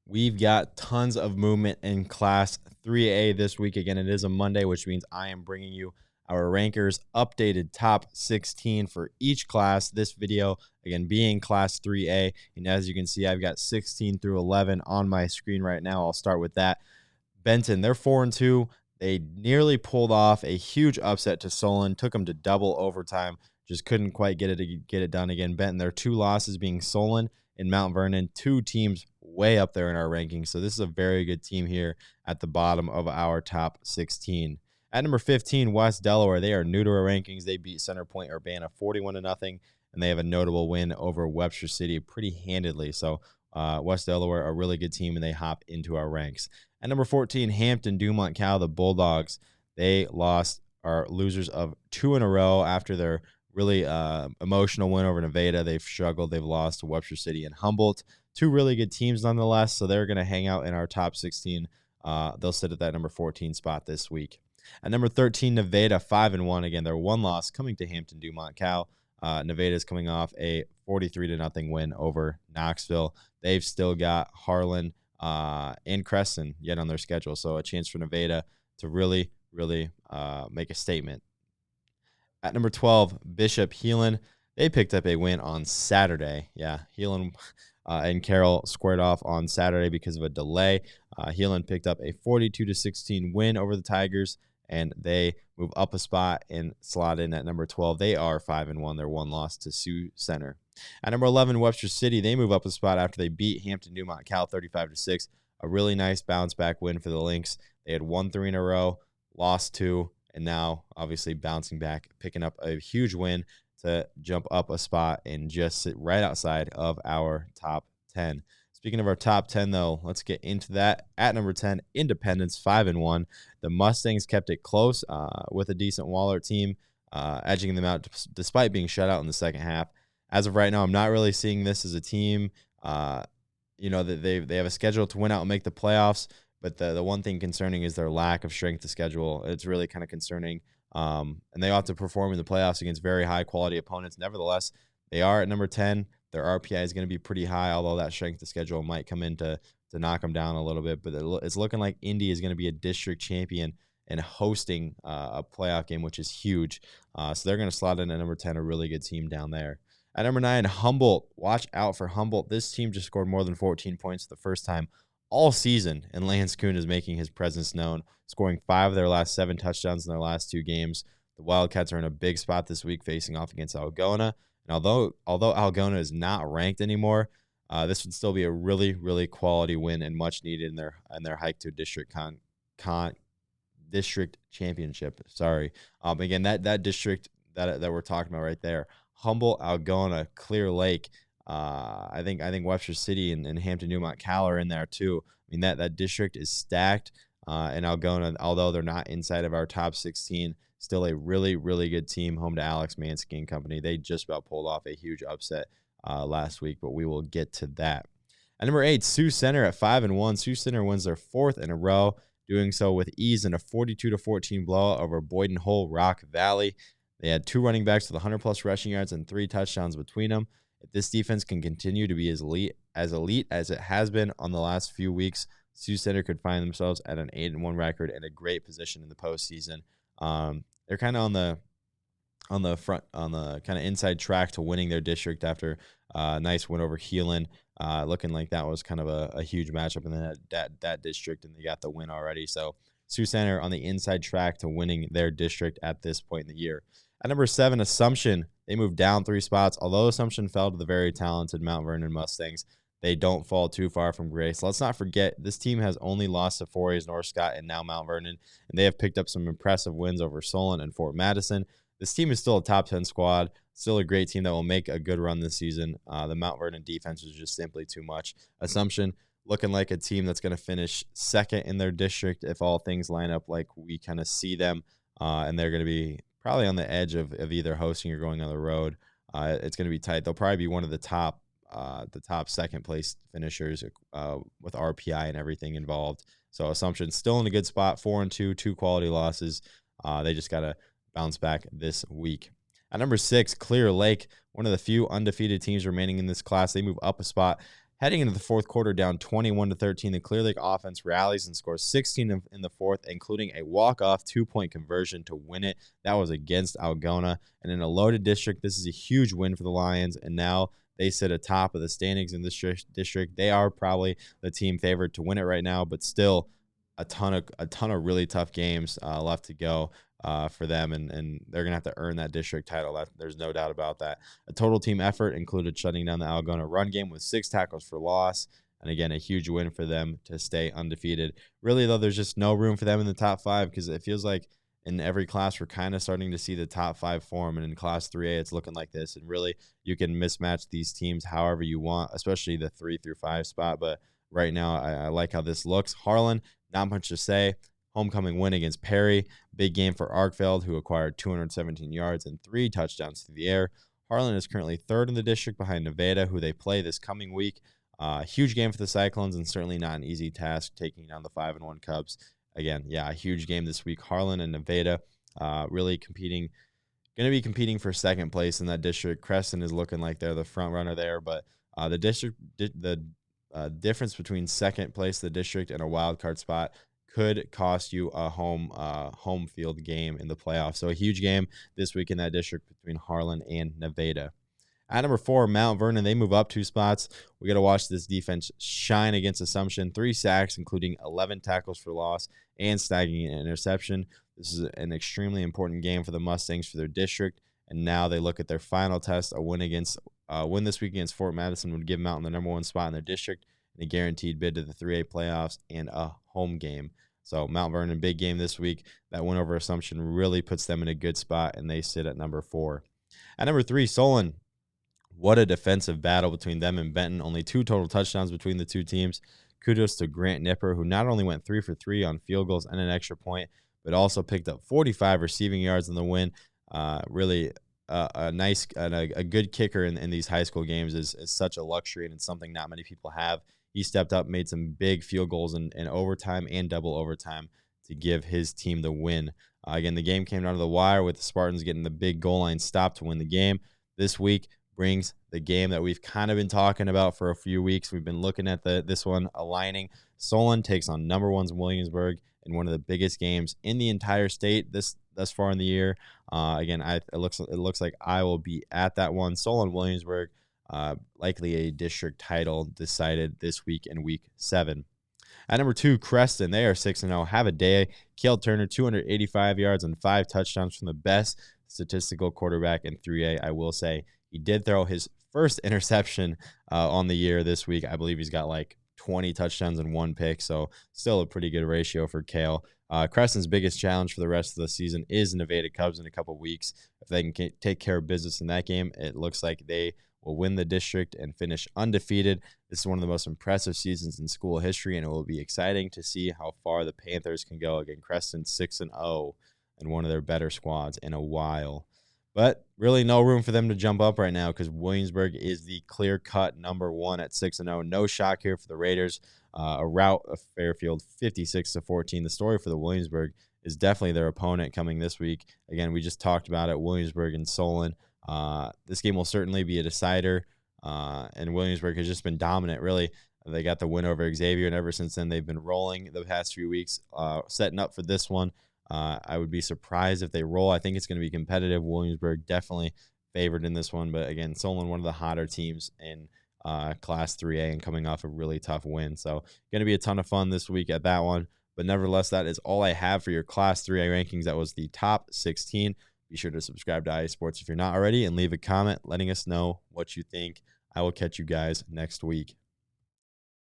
We've got tons of movement in Class 3A this week. Again, it is a Monday, which means I am bringing you our rankers updated top 16 for each class. This video, again, being Class 3A. And as you can see, I've got 16 through 11 on my screen right now. I'll start with that. Benton, they're 4-2. They nearly pulled off a huge upset to Solon, took them to double overtime, just couldn't quite get it done again. Benton, their two losses being Solon and Mount Vernon, two teams way up there in our rankings. So this is a very good team here at the bottom of our top 16. At number 15, West Delaware. They are new to our rankings. They beat Center Point Urbana 41-0, and they have a notable win over Webster City pretty handedly. So West Delaware, a really good team, and they hop into our ranks. At number 14, Hampton Dumont Cal, the Bulldogs. They are losers of 2 in a row after their really emotional win over Nevada. They've struggled. They've lost to Webster City and Humboldt. Two really good teams nonetheless, so they're going to hang out in our top 16. They'll sit at that number 14 spot this week. At number 13, Nevada, 5-1. Again, their one loss coming to Hampton Dumont Cal. Nevada is coming off a 43-0 win over Knoxville. They've still got Harlan and Creston yet on their schedule, so a chance for Nevada to really make a statement. At number 12, Bishop Heelan. They picked up a win on Saturday. Yeah, Heelan and Carroll squared off on Saturday because of a delay. Heelan picked up a 42-16 win over the Tigers, and they move up a spot and slot in at number 12. They are 5-1. Their one loss to Sioux Center. At number 11, Webster City. They move up a spot after they beat Hampton Dumont Cal 35-6. A really nice bounce back win for the Lynx. They had won 3 in a row, lost 2, and now obviously bouncing back, picking up a huge win to jump up a spot and just sit right outside of our top 10. Speaking of our top 10, though, let's get into that. At number 10, Independence, 5-1. The Mustangs kept it close with a decent Waller team, edging them out despite being shut out in the second half. As of right now, I'm not really seeing this as a team, that they have a schedule to win out and make the playoffs, but the one thing concerning is their lack of strength of schedule. It's really kind of concerning, and they ought to perform in the playoffs against very high-quality opponents. Nevertheless, they are at number 10. Their RPI is going to be pretty high, although that strength of schedule might come in to knock them down a little bit. But it's looking like Indy is going to be a district champion and hosting a playoff game, which is huge. So they're going to slot in at number 10, a really good team down there. At number 9, Humboldt. Watch out for Humboldt. This team just scored more than 14 points for the first time all season, and Lance Kuhn is making his presence known, scoring 5 of their last 7 touchdowns in their last 2 games. The Wildcats are in a big spot this week facing off against Algona. And although Algona is not ranked anymore, this would still be a really quality win and much needed in their hike to district district championship. Sorry. Again, that district that we're talking about right there, Humboldt, Algona, Clear Lake. I think Webster City and Hampton Dumont Cal are in there too. I mean that district is stacked. And Algona, although they're not inside of our top 16, still a really good team, home to Alex Mansky and company. They just about pulled off a huge upset last week, but we will get to that. At number 8, Sioux Center at 5-1. Sioux Center wins their 4th in a row, doing so with ease in a 42-14 blowout over Boyden Hole Rock Valley. They had 2 running backs with 100-plus rushing yards and 3 touchdowns between them. If this defense can continue to be as elite as it has been on the last few weeks, Sioux Center could find themselves at an 8-1 record and a great position in the postseason. They're kind of on the front, on the kind of inside track to winning their district after a nice win over Heelan. Looking like that was kind of a huge matchup in that district, and they got the win already. So Sioux Center on the inside track to winning their district at this point in the year. At number 7, Assumption. They moved down 3 spots. Although Assumption fell to the very talented Mount Vernon Mustangs, they don't fall too far from grace. Let's not forget, this team has only lost to 4A's North Scott and now Mount Vernon, and they have picked up some impressive wins over Solon and Fort Madison. This team is still a top 10 squad, still a great team that will make a good run this season. The Mount Vernon defense is just simply too much. Assumption looking like a team that's going to finish 2nd in their district if all things line up like we kind of see them, and they're going to be probably on the edge of either hosting or going on the road. It's going to be tight. They'll probably be one of the top second place finishers with RPI and everything involved. So Assumption still in a good spot, 4-2, 2 quality losses. They just got to bounce back this week. At number 6, Clear Lake, one of the few undefeated teams remaining in this class. They move up a spot Heading into the fourth quarter, down 21-13, the Clear Lake offense rallies and scores 16 in the fourth, including a walk-off 2-point conversion to win it. That was against Algona. And in a loaded district, this is a huge win for the Lions, and now they sit atop of the standings in this district. They are probably the team favorite to win it right now, but still a ton of really tough games left to go for them, and they're gonna have to earn that district title. There's no doubt about that. A total team effort included shutting down the Algona run game with 6 tackles for loss, and again, a huge win for them to stay undefeated. Really, though, there's just no room for them in the top 5 because it feels like in every class we're kind of starting to see the top 5 form, and in Class 3A it's looking like this. And really, you can mismatch these teams however you want, especially the 3 through 5 spot. But right now, I like how this looks. Harlan, not much to say. Homecoming win against Perry. Big game for Arkfeld, who acquired 217 yards and 3 touchdowns through the air. Harlan is currently 3rd in the district behind Nevada, who they play this coming week. Huge game for the Cyclones, and certainly not an easy task taking down the 5-1 Cubs. Again, yeah, a huge game this week. Harlan and Nevada really going to be competing for second place in that district. Creston is looking like they're the front runner there, but the difference between second place the district and a wild card spot could cost you a home field game in the playoffs. So a huge game this week in that district between Harlan and Nevada. At number 4, Mount Vernon, they move up 2 spots. We got to watch this defense shine against Assumption. 3 sacks, including 11 tackles for loss and snagging an interception. This is an extremely important game for the Mustangs for their district. And now they look at their final test. A win this week against Fort Madison would give Mountain the number 1 spot in their district and a guaranteed bid to the 3A playoffs and a home game. So Mount Vernon, big game this week. That win over Assumption really puts them in a good spot, and they sit at number 4. At number 3, Solon. What a defensive battle between them and Benton. Only 2 total touchdowns between the 2 teams. Kudos to Grant Nipper, who not only went 3 for 3 on field goals and an extra point, but also picked up 45 receiving yards in the win. Really a nice and a good kicker in these high school games is such a luxury, and it's something not many people have. He stepped up, made some big field goals in overtime and double overtime to give his team the win. Again, the game came down to the wire with the Spartans getting the big goal line stop to win the game. This week brings the game that we've kind of been talking about for a few weeks. We've been looking at this one aligning. Solon takes on number 1's Williamsburg in one of the biggest games in the entire state thus far in the year. Again, it looks like I will be at that one. Solon Williamsburg, likely a district title decided this week in week 7. At number 2, Creston, they are 6-0. Have a day. Cale Turner, 285 yards and 5 touchdowns from the best statistical quarterback in 3A. I will say he did throw his first interception on the year this week. I believe he's got like 20 touchdowns and 1 pick, so still a pretty good ratio for Cale. Creston's biggest challenge for the rest of the season is Nevada Cubs in a couple weeks. If they can take care of business in that game, it looks like they will win the district and finish undefeated. This is one of the most impressive seasons in school history, and it will be exciting to see how far the Panthers can go. Again, Creston 6-0 and one of their better squads in a while. But really no room for them to jump up right now because Williamsburg is the clear-cut number 1 at 6-0. No shock here for the Raiders. A rout of Fairfield, 56-14. The story for the Williamsburg is definitely their opponent coming this week. Again, we just talked about it, Williamsburg and Solon. This game will certainly be a decider, and Williamsburg has just been dominant, really. They got the win over Xavier, and ever since then they've been rolling the past few weeks, setting up for this one. I would be surprised if they roll. I think it's going to be competitive. Williamsburg definitely favored in this one, but again, Solon, one of the hotter teams in Class 3A and coming off a really tough win. So going to be a ton of fun this week at that one. But nevertheless, that is all I have for your Class 3A rankings. That was the top 16. Be sure to subscribe to IA Sports if you're not already and leave a comment letting us know what you think. I will catch you guys next week.